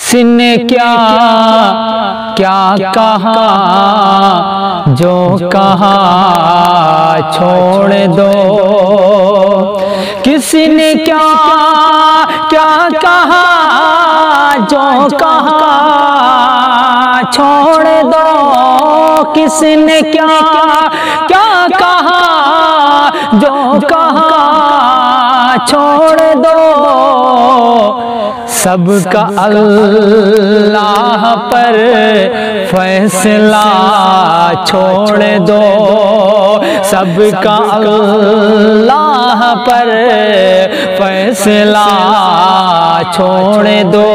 किसी ने क्या क्या कहा, जो कहा छोड़ दो। किसी ने क्या क्या कहा, जो कहा छोड़ दो। किसी ने क्या क्या कहा, जो कहा छोड़ दो। सबका अल्लाह पर फैसला छोड़ दो। सबका अल्लाह पर फैसला छोड़ दो।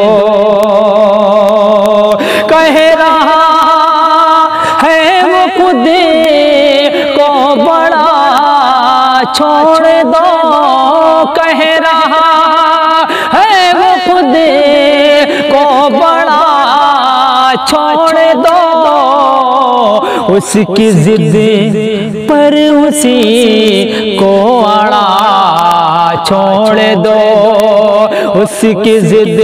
कह रहा है वो खुद को बड़ा, छोड़ दो। कह रहा है वो खुद को बड़ा, छोड़ दो। उसकी जिद पर उसी को अड़ा, छोड़ दो। उसकी जिद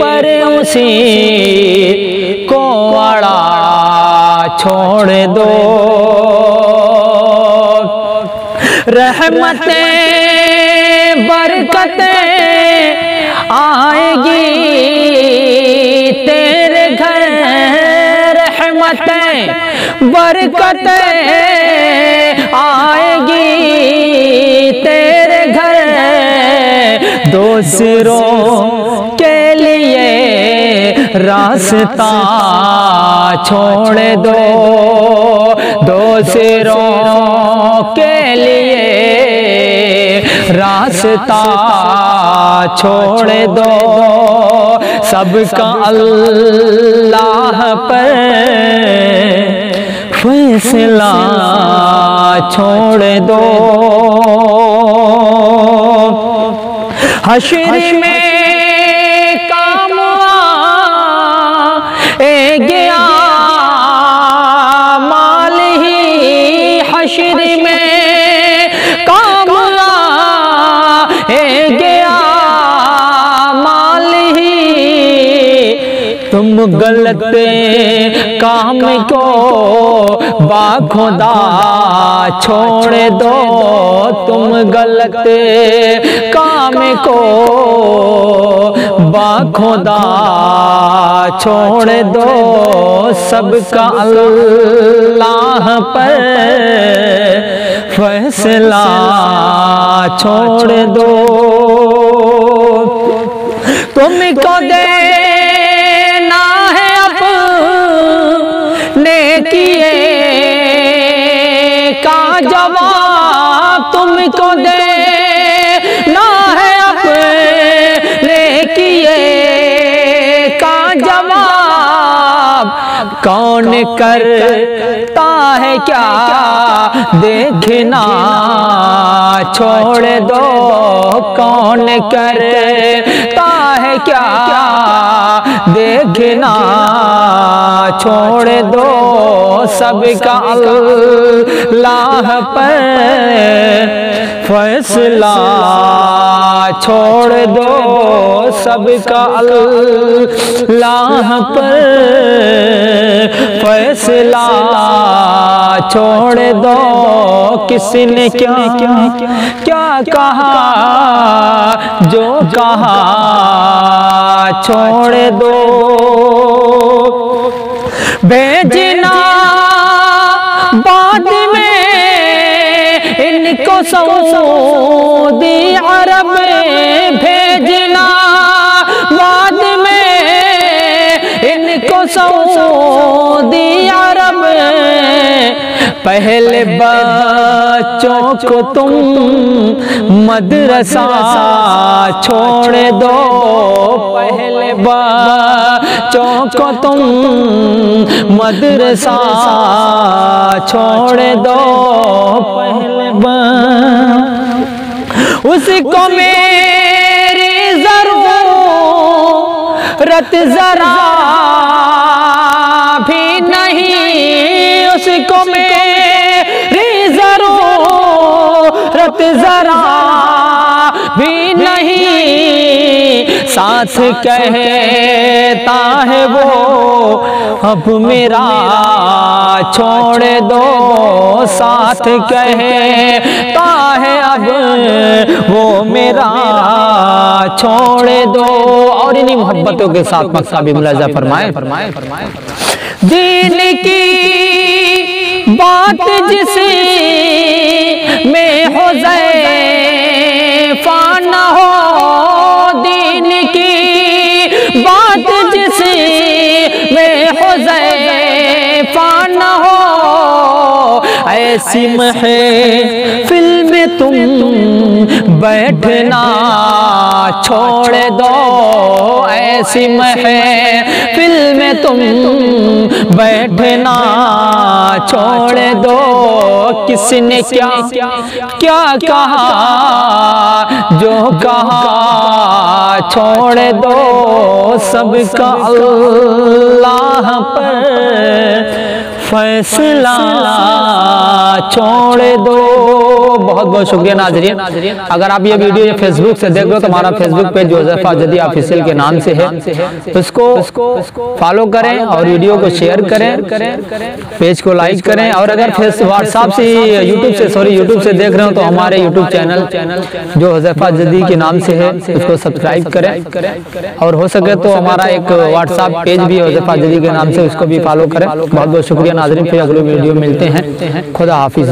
पर उसी को अड़ा, छोड़ दो। रहमतें बरकतें आएगी तेरे घर। रहमतें बरकतें आएगी तेरे घर। दूसरों के लिए रास्ता छोड़ दो। दूसरों के लिए रास्ता छोड़ दो। सबका अल्लाह पर फैसला छोड़ दो। हश्र में काम आएगा माल ही। हश्र में काम आएगा माल ही। तुम गलत काम को बाखुदा छोड़ दो। तुम गलत काम को बाखुदा छोड़ दो। सबका अल्लाह पर फैसला छोड़ दो। तुमको देना है अपने किए का जवाब। तुमको देना है अपने किए का जवाब। कौन करता है क्या देखना छोड़ दो। कौन करता है क्या देखना छोड़ दो। सबका अल्लाह पर फैसला छोड़ दो। सबका अल्लाह पर फैसला छोड़ दो। किसी ने क्या क्या कहा, जो कहा छोड़ दो। भेजना बाद में इनको सऊदी अरब में। भेजना बाद में इनको सऊदी अरब में। पहले बच्चों को तुम मदरसा छोड़ दो। पहले बच्चों को तुम मदरसा छोड़ दो। पहले उसको मेरी जरूरत जरा भी नहीं। उसको मेरी जरूरत जरा भी नहीं। साथ कहता अब मेरा छोड़ दो, साथ कहता है अब वो मेरा छोड़ दो। और इन्हीं मोहब्बतों के साथ मक्का भी मुलाजा फरमाए। दीन की बात जिसे में हो ज़ैफ़ा न हो, दीन की बात जिसे में हो ज़ैफ़ा न हो, ऐसी महफ़िल में तुम बैठना छोड़ दो, ऐसी महफ़िल में तुम बैठना छोड़ दो। किसने क्या क्या कहा, जो कहा छोड़ दो, सबका अल्लाह पर फैसला छोड़ दो। बहुत बहुत शुक्रिया नाज़रीन। अगर आप ये वीडियो फेसबुक से देख रहे हो तो हमारा फेसबुक पेज जोसेफा जदी ऑफिशियल के नाम से है, उसको फॉलो करें और वीडियो को शेयर करें, पेज को लाइक करें। और अगर व्हाट्सएप से यूट्यूब से देख रहे हो तो हमारे यूट्यूब चैनल जो जोसेफा जदी के नाम से है उसको सब्सक्राइब करें। और हो सके तो हमारा एक व्हाट्सएप पेज भी जोसेफा जदी के नाम से, उसको भी फॉलो करें। बहुत बहुत शुक्रिया नाज़रीन। फिर अगले वीडियो मिलते हैं। खुदा हाफिज़।